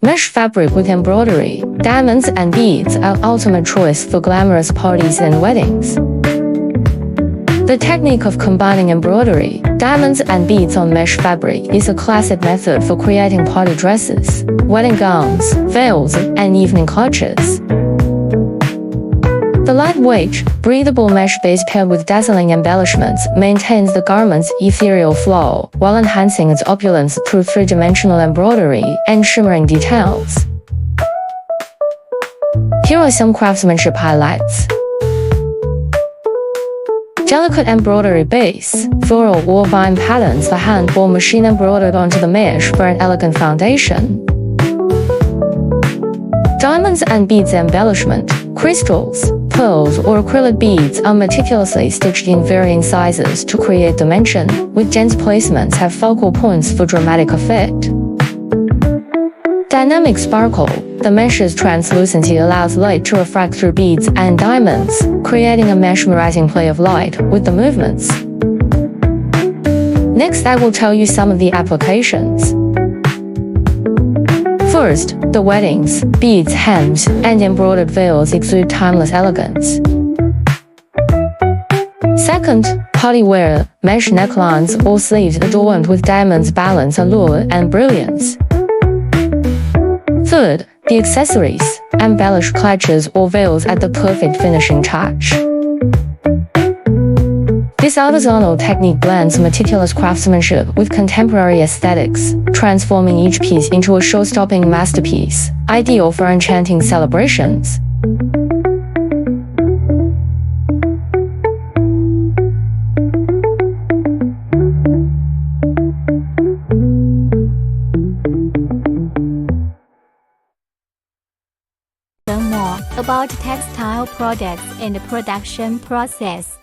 Mesh fabric with embroidery, diamonds and beads are ultimate choice for glamorous parties and weddings. The technique of combining embroidery, diamonds and beads on mesh fabric is a classic method for creating party dresses, wedding gowns, veils, and evening clutches. The lightweight, breathable mesh base paired with dazzling embellishments maintains the garment's ethereal flow while enhancing its opulence through three-dimensional embroidery and shimmering details. Here are some craftsmanship highlights. Delicate embroidery base, floral or vine patterns are hand or machine embroidered onto the mesh for an elegant foundation. Diamonds and beads embellishment, crystals, pearls or acrylic beads are meticulously stitched in varying sizes to create dimension, with dense placements have focal points for dramatic effect. Dynamic sparkle, the mesh's translucency allows light to refract through beads and diamonds, creating a mesmerizing play of light with the movements. Next, I will tell you some of the applications. First, the weddings, beads, hems, and embroidered veils exude timeless elegance. Second, party wear, mesh necklines or sleeves adorned with diamonds balance allure and brilliance. Third, the accessories, embellished clutches or veils add the perfect finishing touch. This artisanal technique blends meticulous craftsmanship with contemporary aesthetics, transforming each piece into a show-stopping masterpiece, ideal for enchanting celebrations. Learn more about textile products and production process.